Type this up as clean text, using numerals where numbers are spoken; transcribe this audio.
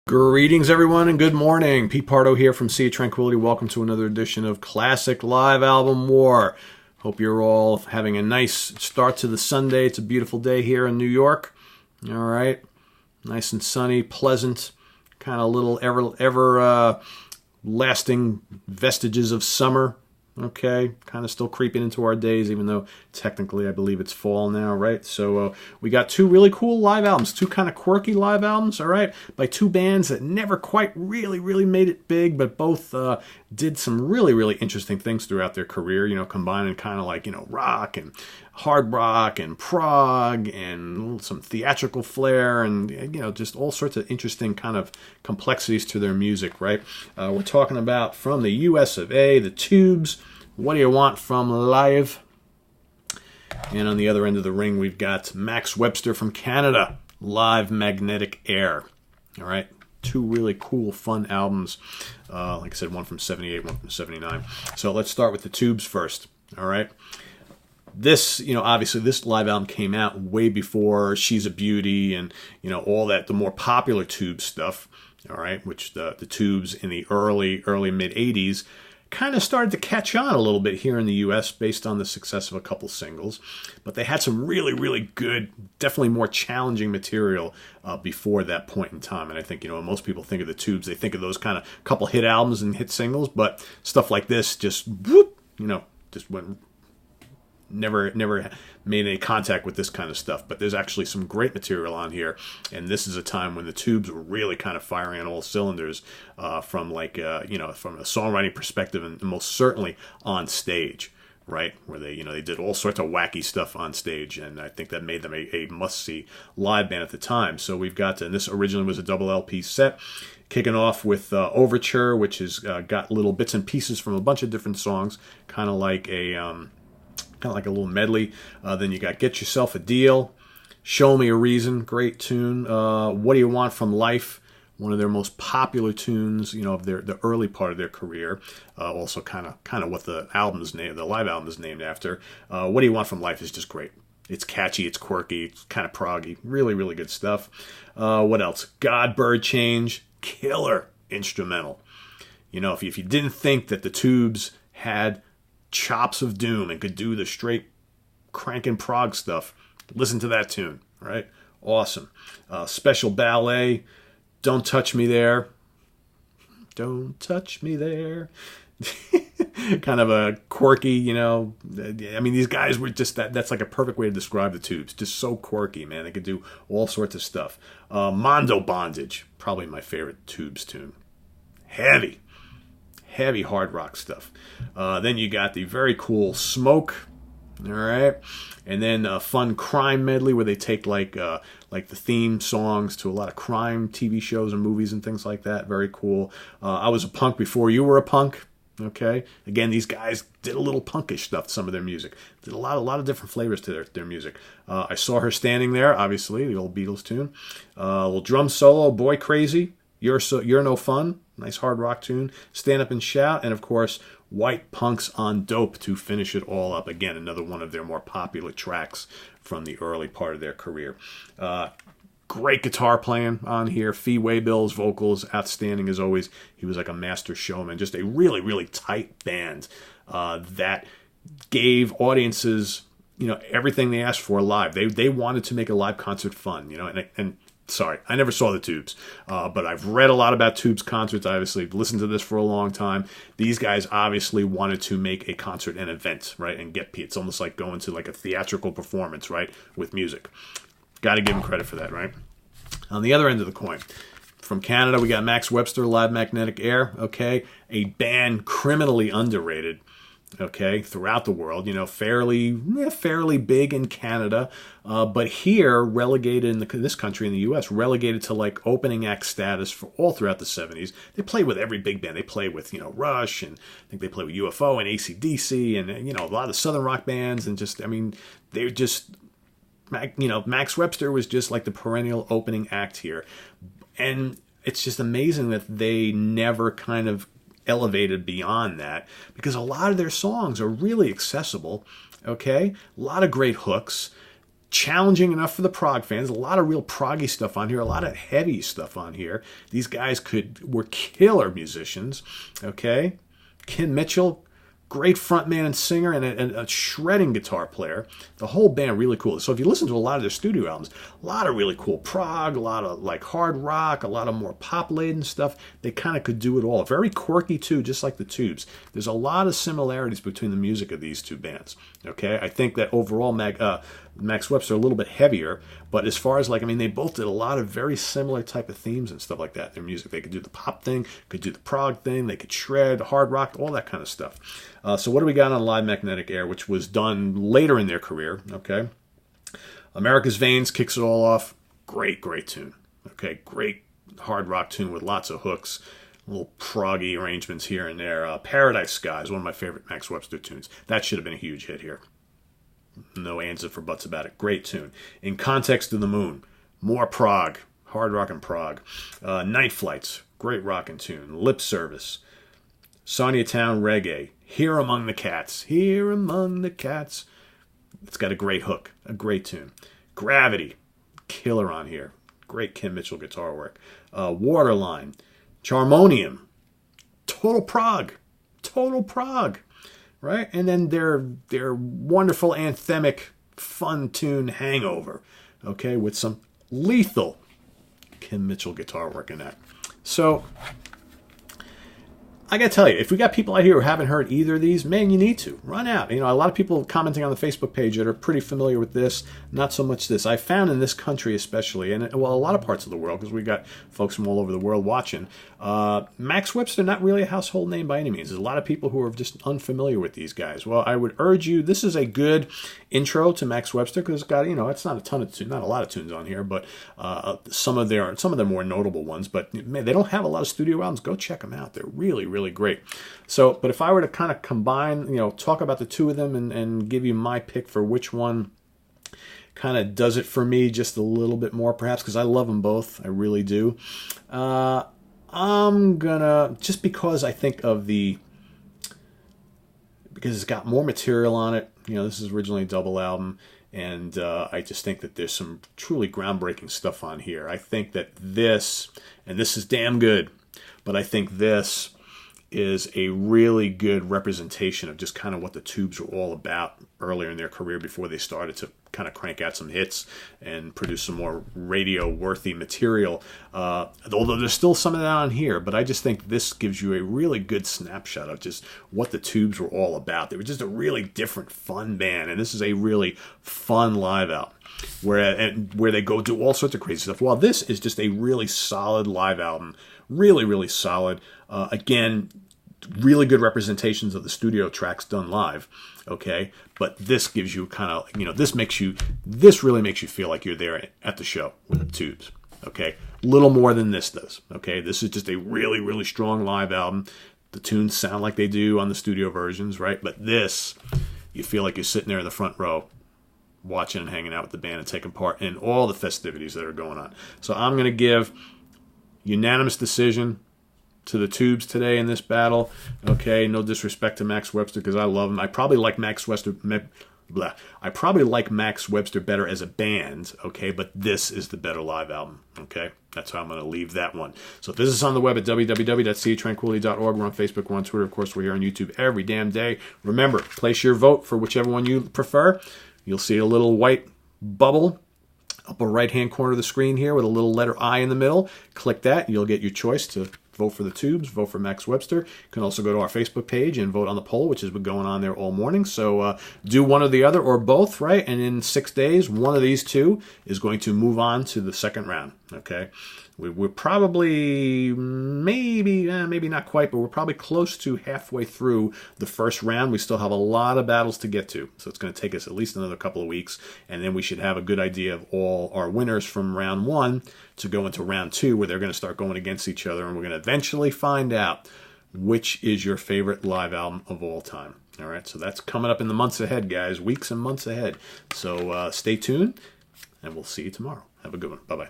Greetings, everyone, and good morning. Pete Pardo here from Sea of Tranquility. Welcome to another edition of Classic Live Album War. Hope you're all having a nice start to the Sunday. It's a beautiful day here in New York. All right, nice and sunny, pleasant, kind of little ever lasting vestiges of summer. Okay, kind of still creeping into our days, even though technically I believe it's fall now, right? So we got two really cool live albums, two kind of quirky live albums, all right, by two bands that never quite really made it big, but both did some really interesting things throughout their career, combining kind of like, rock and hard rock and prog and some theatrical flair and, just all sorts of interesting kind of complexities to their music, right? We're talking about from the US of A, the Tubes, What Do You Want From Live? And on the other end of the ring, we've got Max Webster from Canada, Live Magnetic Air. All right, two really cool, fun albums. Like I said, one from 78, one from 79. So let's start with the Tubes first, all right? This, obviously this live album came out way before She's a Beauty and, all that, the more popular Tubes stuff, all right, which the Tubes in the early mid-'80s kind of started to catch on a little bit here in the U.S. based on the success of a couple singles. But they had some really good, definitely more challenging material before that point in time. And I think, when most people think of the Tubes, they think of those kind of couple hit albums and hit singles. But stuff like this just, whoop, just went never made any contact with this kind of stuff. But there's actually some great material on here, and this is a time when the Tubes were really kind of firing on all cylinders from from a songwriting perspective, and most certainly on stage, right, where they they did all sorts of wacky stuff on stage, and I think that made them a must-see live band at the time. So we've got, and this originally was a double LP set, kicking off with Overture, which has got little bits and pieces from a bunch of different songs, kind of like a little medley. Then you got Get Yourself a Deal, Show Me a Reason, great tune. What Do You Want From Life, one of their most popular tunes, of the early part of their career. Also kind of what the live album is named after. What Do You Want From Life is just great. It's catchy, it's quirky, it's kind of proggy, really good stuff. What else? God Bird Change, killer instrumental. If you didn't think that the Tubes had chops of doom and could do the straight cranking prog stuff, listen to that tune, right? Awesome. Special Ballet, Don't Touch Me There. Don't touch me there. Kind of a quirky, these guys were just, that's like a perfect way to describe the Tubes. Just so quirky, man. They could do all sorts of stuff. Mondo Bondage, probably my favorite Tubes tune. Heavy hard rock stuff. Then you got the very cool Smoke, all right, and then a fun crime medley where they take like the theme songs to a lot of crime TV shows and movies and things like that. Very cool. I Was a Punk Before You Were a Punk. Okay, again, these guys did a little punkish stuff to some of their music. Did a lot of different flavors to their music. I Saw Her Standing There, obviously the old Beatles tune. A little drum solo, Boy Crazy. You're No Fun, nice hard rock tune. Stand Up and Shout, and of course, White Punks on Dope to finish it all up. Again, another one of their more popular tracks from the early part of their career. Great guitar playing on here. Fee Waybill's vocals, outstanding as always. He was like a master showman. Just a really tight band that gave audiences, everything they asked for live. They wanted to make a live concert fun, and sorry, I never saw the Tubes, but I've read a lot about Tubes concerts. I obviously listened to this for a long time. These guys obviously wanted to make a concert an event, right, and get It's almost like going to like a theatrical performance, right, with music. Got to give them credit for that, right? On the other end of the coin, from Canada, we got Max Webster, Live Magnetic Air, okay, a band criminally underrated, okay, throughout the world, fairly big in Canada, but here relegated in this country, in the U.S., relegated to like opening act status for all throughout the 70s. They played with every big band. They played with, Rush, and I think they played with UFO and AC/DC, and, a lot of Southern rock bands, and just, they're just, Max Webster was just like the perennial opening act here. And it's just amazing that they never kind of elevated beyond that, because a lot of their songs are really accessible, okay? A lot of great hooks, challenging enough for the prog fans. A lot of real proggy stuff on here, a lot of heavy stuff on here. These guys were killer musicians, okay? Ken Mitchell, great frontman and singer, and a shredding guitar player. The whole band really cool. So if you listen to a lot of their studio albums, a lot of really cool prog, a lot of like hard rock, a lot of more pop-laden stuff. They kind of could do it all. Very quirky too, just like the Tubes. There's a lot of similarities between the music of these two bands. Okay, I think that overall Max Webster a little bit heavier, but as far as like, I mean, they both did a lot of very similar type of themes and stuff like that. Their music, they could do the pop thing, could do the prog thing, they could shred, hard rock, all that kind of stuff. So what do we got on Live Magnetic Air, which was done later in their career, okay? America's Veins kicks it all off. Great, great tune. Okay, great hard rock tune with lots of hooks, little proggy arrangements here and there. Paradise Sky is one of my favorite Max Webster tunes. That should have been a huge hit here. No ands or buts about it. Great tune. In Context of the Moon, more prog, hard rock and prog. Night Flights, great rockin' tune. Lip Service, Sonia Town Reggae, Here Among the Cats, Here Among the Cats. It's got a great hook, a great tune. Gravity, killer on here. Great Kim Mitchell guitar work. Waterline, Charmonium, total prog, right? And then their wonderful anthemic fun tune Hangover, okay, with some lethal Kim Mitchell guitar work in that. So I got to tell you, if we got people out here who haven't heard either of these, man, you need to. Run out. You know, a lot of people commenting on the Facebook page that are pretty familiar with this, not so much this. I found in this country especially, and well, a lot of parts of the world, because we got folks from all over the world watching, Max Webster, not really a household name by any means. There's a lot of people who are just unfamiliar with these guys. Well, I would urge you, this is a good intro to Max Webster, because it's got, you know, it's not a ton of tunes, not a lot of tunes on here, but some of their more notable ones. But man, they don't have a lot of studio albums. Go check them out. They're really, really great. So, but if I were to kind of combine, you know, talk about the two of them and give you my pick for which one kind of does it for me just a little bit more, perhaps, because I love them both. I really do. I'm gonna, just because I think of because it's got more material on it. You know, this is originally a double album, and I just think that there's some truly groundbreaking stuff on here. I think that this is damn good, but I think this is a really good representation of just kind of what the Tubes were all about earlier in their career before they started to kind of crank out some hits and produce some more radio-worthy material. Although there's still some of that on here, but I just think this gives you a really good snapshot of just what the Tubes were all about. They were just a really different, fun band, and this is a really fun live album where they go do all sorts of crazy stuff. While this is just a really solid live album, really, really solid. Again, really good representations of the studio tracks done live, okay? But this gives you kind of, you know, this really makes you feel like you're there at the show with the Tubes, okay? Little more than this does, okay? This is just a really, really strong live album. The tunes sound like they do on the studio versions, right? But this, you feel like you're sitting there in the front row watching and hanging out with the band and taking part in all the festivities that are going on. So I'm going to give unanimous decision to the Tubes today in this battle. Okay, no disrespect to Max Webster, because I love him. I probably like Max Webster. I probably like Max Webster better as a band. Okay, but this is the better live album. Okay, that's how I'm going to leave that one. So visit us on the web at www.seatranquility.org. We're on Facebook. We're on Twitter. Of course, we're here on YouTube every damn day. Remember, place your vote for whichever one you prefer. You'll see a little white bubble upper right-hand corner of the screen here with a little letter I in the middle. Click that. You'll get your choice to vote for the Tubes, vote for Max Webster. You can also go to our Facebook page and vote on the poll, which has been going on there all morning. So do one or the other or both, right? And in 6 days, one of these two is going to move on to the second round, okay? We're probably, maybe not quite, but we're probably close to halfway through the first round. We still have a lot of battles to get to, so it's going to take us at least another couple of weeks, and then we should have a good idea of all our winners from round one to go into round two, where they're going to start going against each other, and we're going to eventually find out which is your favorite live album of all time. All right, so that's coming up in the months ahead, guys, weeks and months ahead. So stay tuned, and we'll see you tomorrow. Have a good one. Bye-bye.